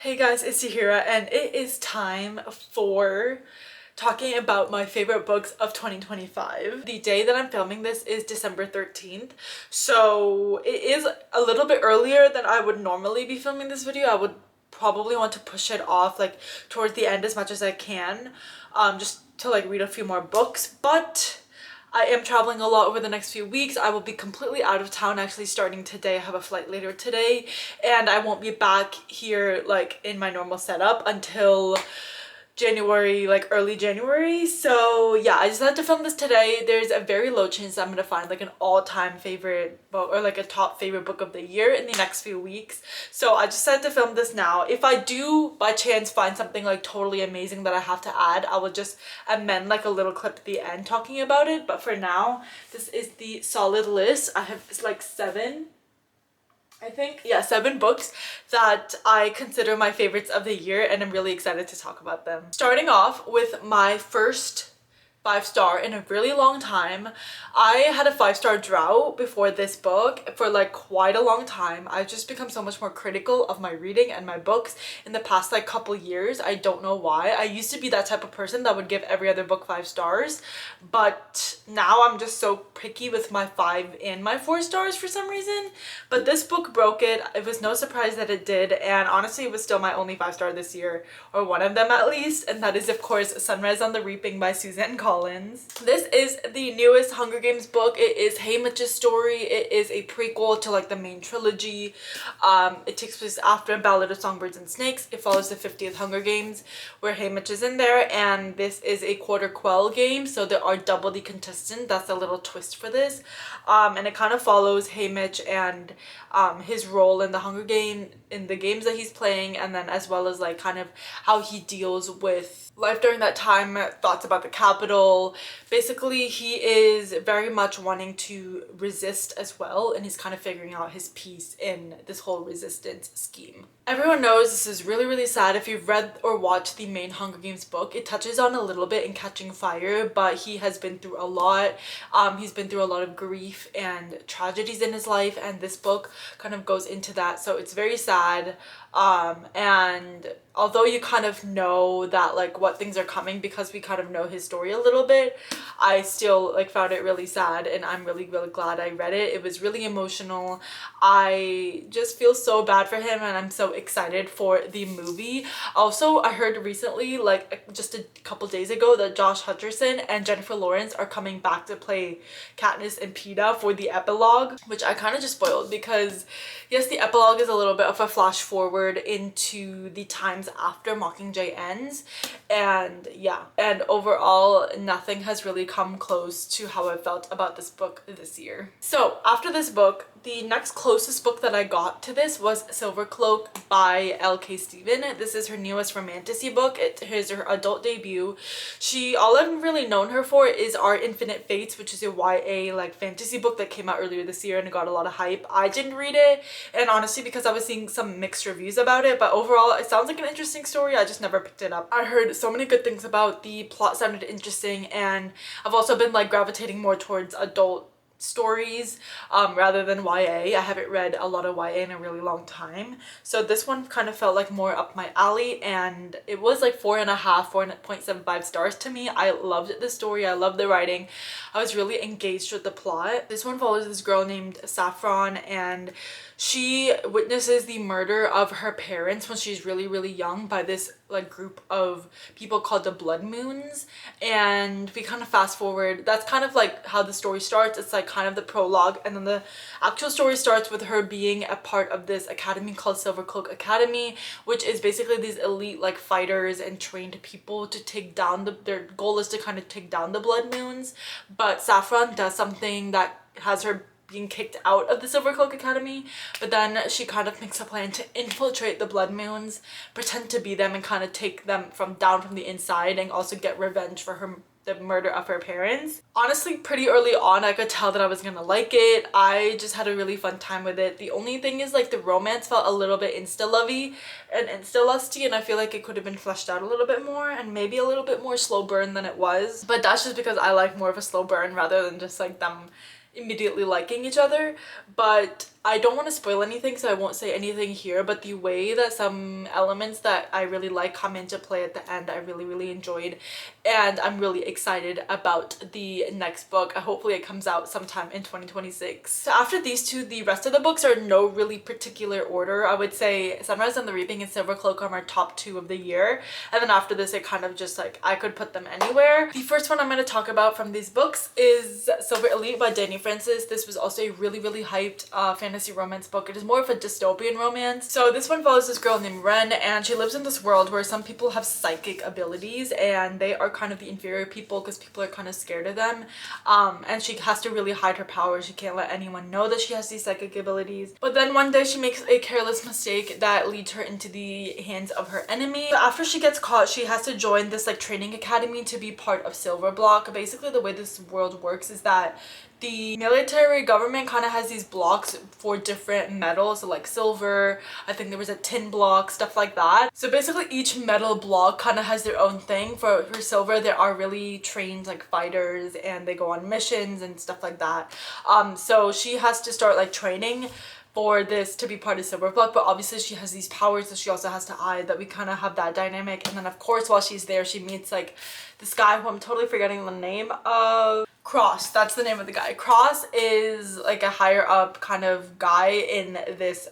Hey guys, it's Tiiiiiime and it is time for talking about my favorite books of 2025. The day that I'm filming this is December 13th, so it is a little bit earlier than I would normally be filming this video. I would probably want to push it off like towards the end as much as I can, just to like read a few more books, but I am traveling a lot over the next few weeks. I will be completely out of town actually starting today. I have a flight later today and I won't be back here like in my normal setup until January, like early January. So yeah, I just had to film this today. There's a very low chance that I'm gonna find like an all-time favorite book or like a top favorite book of the year in the next few weeks. So I just had to film this now. If I do by chance find something like totally amazing that I have to add, I will just amend like a little clip at the end talking about it. But for now, this is the solid list. I have like seven books that I consider my favorites of the year, and I'm really excited to talk about them. Starting off with my first 5-star in a really long time. I had a 5-star drought before this book for like quite a long time. I've just become so much more critical of my reading and my books in the past like couple years. I don't know why. I used to be that type of person that would give every other book 5 stars, but now I'm just so picky with my 5 and my 4 stars for some reason. But this book broke it. It was no surprise that it did, and honestly it was still my only 5-star this year, or one of them at least, and that is of course Sunrise on the Reaping by Suzanne Collins. This is the newest Hunger Games book. It is Haymitch's story. It is a prequel to like the main trilogy. It takes place after Ballad of Songbirds and Snakes. It follows the 50th Hunger Games where Haymitch is in there, and this is a quarter quell game, so there are double the contestants. That's a little twist for this. And it kind of follows Haymitch and his role in the Hunger Game, in the games that he's playing, and then as well as like kind of how he deals with life during that time, thoughts about the Capitol. Basically, he is very much wanting to resist as well, and he's kind of figuring out his piece in this whole resistance scheme. Everyone knows this is really, really sad. If you've read or watched the main Hunger Games book, it touches on a little bit in Catching Fire, but he has been through a lot. He's been through a lot of grief and tragedies in his life, and this book kind of goes into that, so it's very sad. And although you kind of know that like what things are coming because we kind of know his story a little bit, I still like found it really sad, and I'm really, really glad I read it. It was really emotional. I just feel so bad for him, and I'm so excited for the movie. Also, I heard recently, like just a couple days ago, that Josh Hutcherson and Jennifer Lawrence are coming back to play Katniss and Peeta for the epilogue, which I kind of just spoiled because yes, the epilogue is a little bit of a flash forward into the times after Mockingjay ends, and yeah, and overall nothing has really come close to how I felt about this book this year. So after this book, the next closest book that I got to this was Silver Cloak by L.K. Stephen. This is her newest romantasy book. It is her adult debut. All I've really known her for is Our Infinite Fates, which is a YA like fantasy book that came out earlier this year and it got a lot of hype. I didn't read it, and honestly because I was seeing some mixed reviews about it, but overall it sounds like an interesting story. I just never picked it up. I heard so many good things about the plot, sounded interesting, and I've also been like gravitating more towards adult stories rather than YA. I haven't read a lot of YA in a really long time, so this one kind of felt like more up my alley, and it was like 4.75 stars to me. I loved the story. I loved the writing. I was really engaged with the plot. This one follows this girl named Saffron, and she witnesses the murder of her parents when she's really, really young by this like group of people called the Blood Moons. And we kind of fast forward. That's kind of like how the story starts. It's like kind of the prologue, and then the actual story starts with her being a part of this academy called Silver Cloak Academy, which is basically these elite like fighters and trained people to take down their goal is to kind of take down the Blood Moons. But Saffron does something that has her being kicked out of the Silver Cloak Academy, but then she kind of makes a plan to infiltrate the Blood Moons, pretend to be them, and kind of take them down from the inside, and also get revenge for the murder of her parents. Honestly, pretty early on I could tell that I was gonna like it. I just had a really fun time with it. The only thing is like the romance felt a little bit insta-lovey and insta-lusty, and I feel like it could have been fleshed out a little bit more and maybe a little bit more slow burn than it was, but that's just because I like more of a slow burn rather than just like them immediately liking each other. But I don't want to spoil anything, so I won't say anything here, but the way that some elements that I really like come into play at the end, I really enjoyed, and I'm really excited about the next book. Hopefully it comes out sometime in 2026. So after these two, the rest of the books are no really particular order. I would say Sunrise on the Reaping and Silver Cloak are my top 2 of the year, and then after this it kind of just like I could put them anywhere. The first one I'm going to talk about from these books is Silver Elite by Dani Francis. This was also a really hyped fantasy romance book. It is more of a dystopian romance. So this one follows this girl named Ren, and she lives in this world where some people have psychic abilities and they are kind of the inferior people because people are kind of scared of them. And she has to really hide her powers. She can't let anyone know that she has these psychic abilities. But then one day she makes a careless mistake that leads her into the hands of her enemy. But after she gets caught, she has to join this like training academy to be part of Silver Block. Basically the way this world works is that the military government kind of has these blocks for different metals, so like silver, I think there was a tin block, stuff like that. So basically each metal block kind of has their own thing. For silver, there are really trained like fighters and they go on missions and stuff like that. So she has to start like training for this to be part of Silver Block, but obviously she has these powers that she also has to hide, that we kind of have that dynamic. And then of course while she's there she meets like this guy who I'm totally forgetting the name of. Cross, that's the name of the guy. Cross is like a higher up kind of guy in this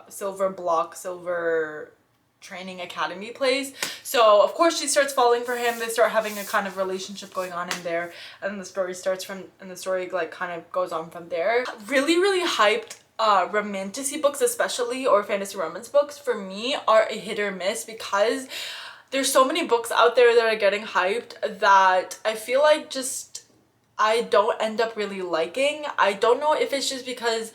Silver Block, Silver training academy place. So of course she starts falling for him. They start having a kind of relationship going on in there, and the story starts from, and the story like kind of goes on from there. Really hyped romantasy books especially, or fantasy romance books, for me are a hit or miss because there's so many books out there that are getting hyped that I feel like just I don't end up really liking. I don't know if it's just because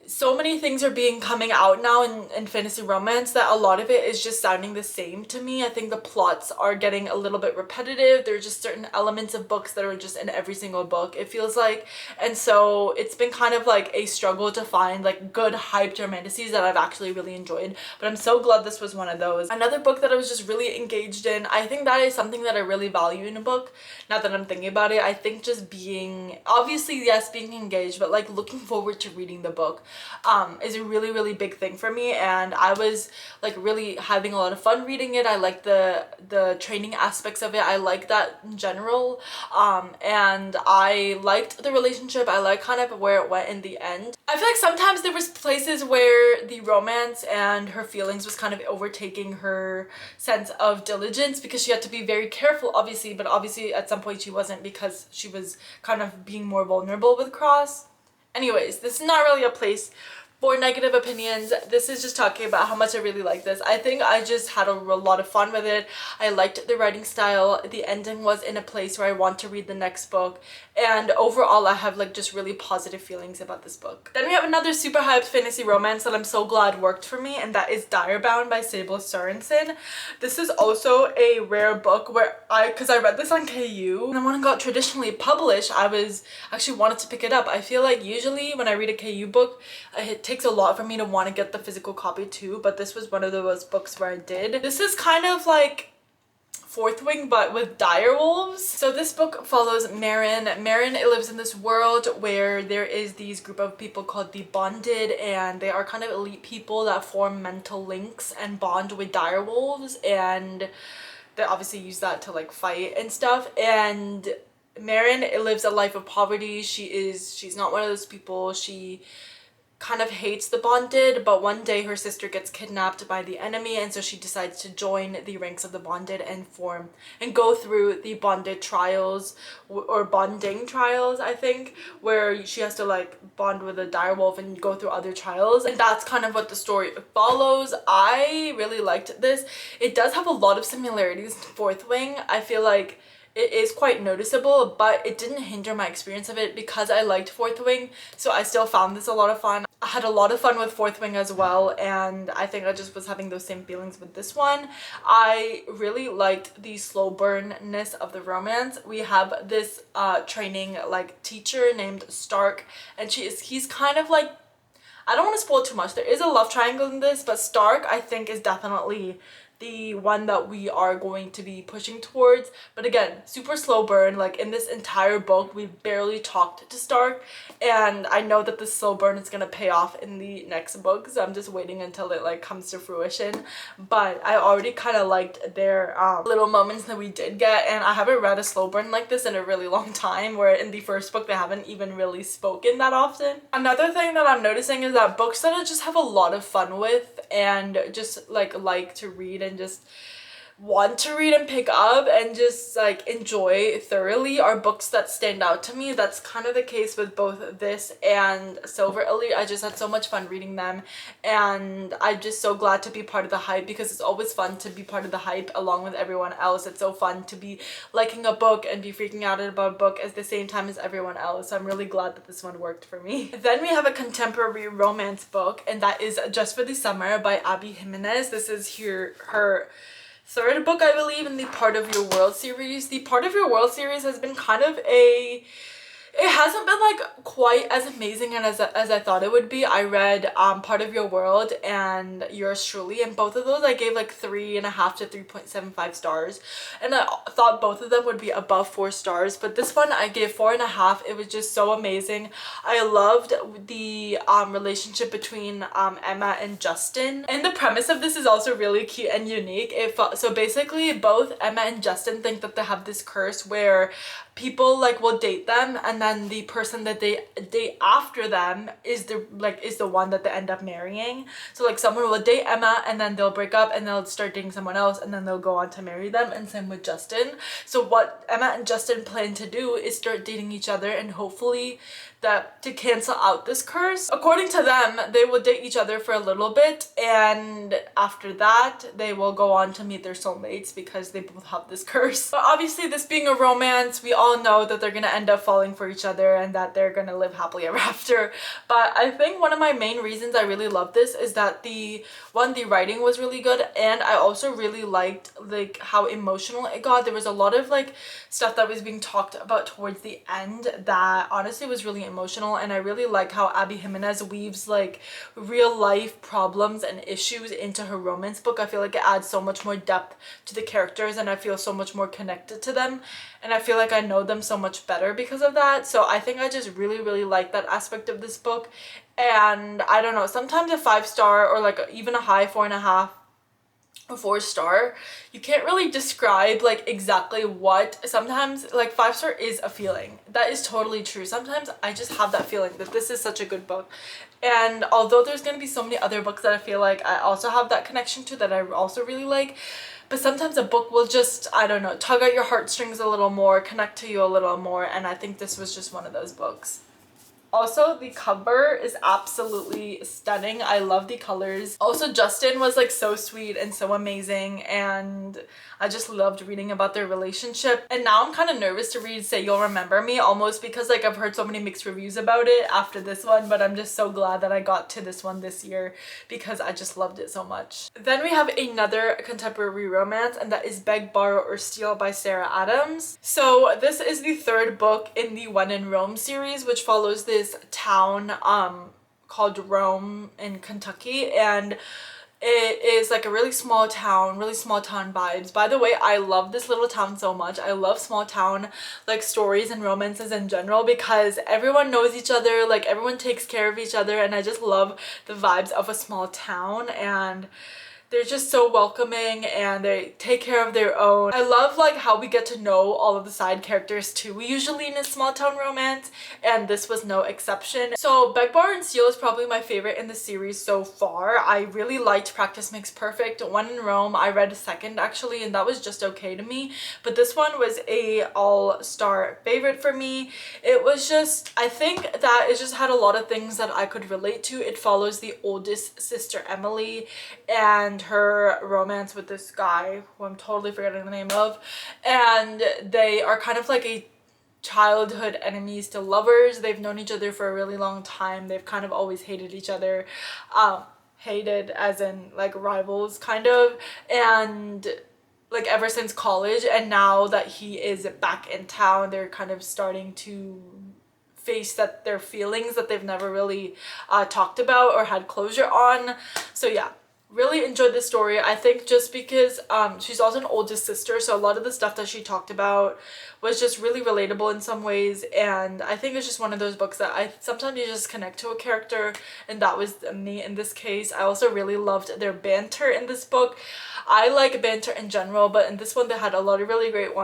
so many things are coming out now in fantasy romance that a lot of it is just sounding the same to me. I think the plots are getting a little bit repetitive. There are just certain elements of books that are just in every single book, it feels like. And so it's been kind of like a struggle to find like good hyped romantasies that I've actually really enjoyed. But I'm so glad this was one of those. Another book that I was just really engaged in, I think that is something that I really value in a book. Now that I'm thinking about it, I think just being, obviously yes, being engaged, but like looking forward to reading the book is a really big thing for me. And I was like really having a lot of fun reading it. I like the training aspects of it. I like that in general, and I liked the relationship. I like kind of where it went in the end. I feel like sometimes there was places where the romance and her feelings was kind of overtaking her sense of diligence, because she had to be very careful obviously, but obviously at some point she wasn't, because she was kind of being more vulnerable with Cross. Anyways, this is not really a place for negative opinions. This is just talking about how much I really like this. I think I just had a lot of fun with it. I liked the writing style. The ending was in a place where I want to read the next book. And overall, I have like just really positive feelings about this book. Then we have another super hyped fantasy romance that I'm so glad worked for me, and that is Direbound by Sable Sorensen. This is also a rare book where because I read this on KU, and then when it got traditionally published, I was actually wanted to pick it up. I feel like usually when I read a KU book, it takes a lot for me to want to get the physical copy too, but this was one of those books where I did. This is kind of like Fourth Wing but with direwolves. So this book follows Marin. Marin lives in this world where there is these group of people called the Bonded, and they are kind of elite people that form mental links and bond with direwolves, and they obviously use that to like fight and stuff. And Marin lives a life of poverty. She's not one of those people. She kind of hates the Bonded, but one day her sister gets kidnapped by the enemy, and so she decides to join the ranks of the Bonded and go through the Bonded trials, or bonding trials, I think, where she has to like bond with a direwolf and go through other trials. And that's kind of what the story follows. I really liked this. It does have a lot of similarities to Fourth Wing. I feel like it is quite noticeable, but it didn't hinder my experience of it because I liked Fourth Wing, so I still found this a lot of fun. I had a lot of fun with Fourth Wing as well, and I think I just was having those same feelings with this one. I really liked the slow burnness of the romance. We have this training like teacher named Stark, and he's kind of like, I don't want to spoil too much. There is a love triangle in this, but Stark I think is definitely the one that we are going to be pushing towards. But again, super slow burn. Like in this entire book, we barely talked to Stark, and I know that this slow burn is gonna pay off in the next book, so I'm just waiting until it like comes to fruition. But I already kind of liked their little moments that we did get, and I haven't read a slow burn like this in a really long time, where in the first book they haven't even really spoken that often. Another thing that I'm noticing is that books that I just have a lot of fun with and just like to read and just want to read and pick up and just like enjoy thoroughly are books that stand out to me. That's kind of the case with both this and Silver Elite. I just had so much fun reading them, and I'm just so glad to be part of the hype, because it's always fun to be part of the hype along with everyone else. It's so fun to be liking a book and be freaking out about a book at the same time as everyone else. So I'm really glad that this one worked for me. Then we have a contemporary romance book, and that is Just for the Summer by Abby Jimenez. This is her third book, I believe, in the Part of Your World series. The Part of Your World series has been kind of it hasn't been like quite as amazing and as I thought it would be. I read Part of Your World and Yours Truly, and both of those I gave like 3.5 to 3.75 stars, and I thought both of them would be above 4 stars, but this one I gave 4.5. It was just so amazing. I loved the relationship between Emma and Justin, and the premise of this is also really cute and unique. So basically both Emma and Justin think that they have this curse where people like will date them, and then the person that they date after them is the one that they end up marrying. So like someone will date Emma and then they'll break up and they'll start dating someone else, and then they'll go on to marry them, and same with Justin. So what Emma and Justin plan to do is start dating each other, and hopefully to cancel out this curse. According to them, they will date each other for a little bit, and after that they will go on to meet their soulmates because they both have this curse. But obviously, this being a romance, we all know that they're gonna end up falling for each other and that they're gonna live happily ever after. But I think one of my main reasons I really love this is that the writing was really good, and I also really liked like how emotional it got. There was a lot of like stuff that was being talked about towards the end that honestly was really emotional, and I really like how Abby Jimenez weaves like real life problems and issues into her romance book. I feel like it adds so much more depth to the characters, and I feel so much more connected to them, and I feel like I know them so much better because of that. So I think I just really like that aspect of this book. And I don't know, sometimes a 5-star or like even a high 4.5 or 4-star, you can't really describe like exactly what. Sometimes like 5-star is a feeling. That is totally true. Sometimes I just have that feeling that this is such a good book, and although there's going to be so many other books that I feel like I also have that connection to that I also really like, but sometimes a book will just, I don't know, tug at your heartstrings a little more, connect to you a little more, and I think this was just one of those books. Also, the cover is absolutely stunning. I love the colors. Also, Justin was like so sweet and so amazing, and I just loved reading about their relationship. And now I'm kind of nervous to read Say You'll Remember Me, almost because like I've heard so many mixed reviews about it after this one, but I'm just so glad that I got to this one this year because I just loved it so much. Then we have another contemporary romance, and that is Beg, Borrow, or Steal by Sarah Adams. So this is the third book in the When in Rome series, which follows this town called Rome in Kentucky, and it is like a really small town vibes. By the way, I love this little town so much. I love small town like stories and romances in general because everyone knows each other, like everyone takes care of each other, and I just love the vibes of a small town, and they're just so welcoming and they take care of their own. I love like how we get to know all of the side characters too. We usually in a small town romance, and this was no exception. So Beg, Borrow, and Steal is probably my favorite in the series so far. I really liked Practice Makes Perfect. When in Rome I read a second actually, and that was just okay to me, but this one was a all-star favorite for me. It was just, I think that it just had a lot of things that I could relate to. It follows the oldest sister Emily and her romance with this guy who I'm totally forgetting the name of, and they are kind of like a childhood enemies to lovers. They've known each other for a really long time. They've kind of always hated each other, hated as in like rivals kind of, and like ever since college. And now that he is back in town, they're kind of starting to face that their feelings that they've never really talked about or had closure on. So yeah, really enjoyed this story. I think just because she's also an oldest sister, so a lot of the stuff that she talked about was just really relatable in some ways, and I think it's just one of those books that I sometimes you just connect to a character, and that was me in this case. I also really loved their banter in this book. I like banter in general, but in this one they had a lot of really great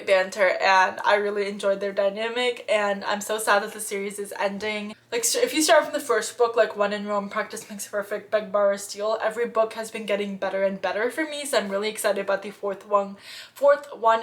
banter, and I really enjoyed their dynamic, and I'm so sad that the series is ending. Like, if you start from the first book, like When in Rome, Practice Makes Perfect, Beg, Borrow, Steal, every book has been getting better and better for me, so I'm really excited about the fourth one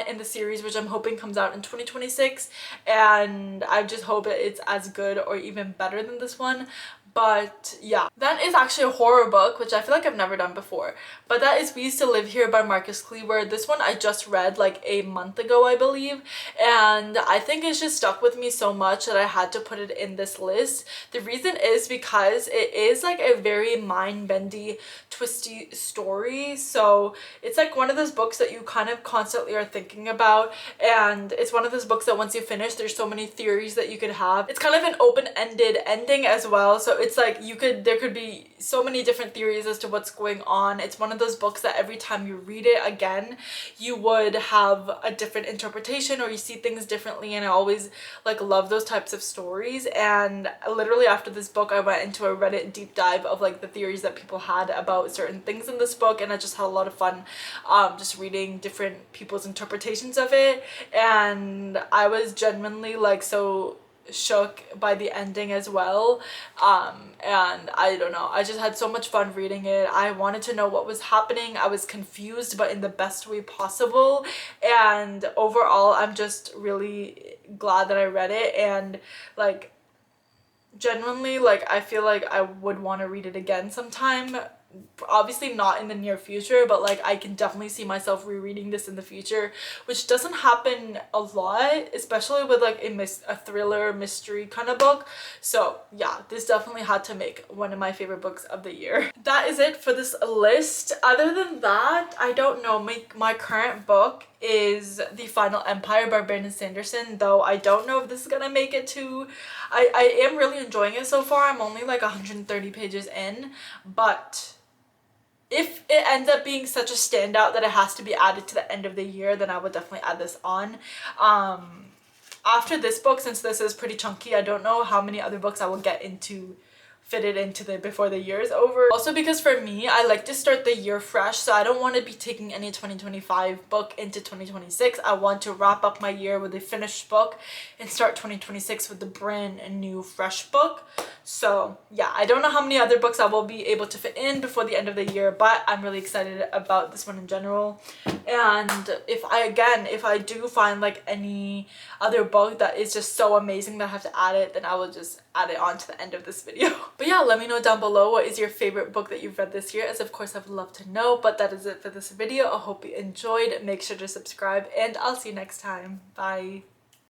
in the series, which I'm hoping comes out in 2026, and I just hope it's as good or even better than this one. But yeah, that is actually a horror book, which I feel like I've never done before. But that is We Used to Live Here by Marcus Kleber. This one I just read like a month ago, I believe. And I think it's just stuck with me so much that I had to put it in this list. The reason is because it is like a very mind-bendy, twisty story. So it's like one of those books that you kind of constantly are thinking about. And it's one of those books that once you finish, there's so many theories that you could have. It's kind of an open-ended ending as well. So it's like there could be so many different theories as to what's going on. It's one of those books that every time you read it again, you would have a different interpretation or you see things differently, and I always like love those types of stories. And literally after this book, I went into a Reddit deep dive of like the theories that people had about certain things in this book, and I just had a lot of fun just reading different people's interpretations of it, and I was genuinely like so shook by the ending as well. And I don't know, I just had so much fun reading it. I wanted to know what was happening. I was confused, but in the best way possible, and overall I'm just really glad that I read it. And like genuinely, like I feel like I would want to read it again sometime. Obviously not in the near future, but like I can definitely see myself rereading this in the future, which doesn't happen a lot, especially with like a thriller mystery kind of book. So yeah, this definitely had to make one of my favorite books of the year. That is it for this list. Other than that, I don't know, my current book is The Final Empire by Brandon Sanderson, though I don't know if this is gonna make it to I am really enjoying it so far. I'm only like 130 pages in, but if it ends up being such a standout that it has to be added to the end of the year, then I would definitely add this on. After this book, since this is pretty chunky, I don't know how many other books I will get into fit it into the before the year is over. Also because for me, I like to start the year fresh, so I don't want to be taking any 2025 book into 2026. I want to wrap up my year with a finished book and start 2026 with the brand new fresh book. So yeah, I don't know how many other books I will be able to fit in before the end of the year, but I'm really excited about this one in general. And if I do find like any other book that is just so amazing that I have to add it, then I will just add it on to the end of this video. But yeah, let me know down below what is your favorite book that you've read this year, as of course I would love to know. But that is it for this video. I hope you enjoyed. Make sure to subscribe, and I'll see you next time. Bye.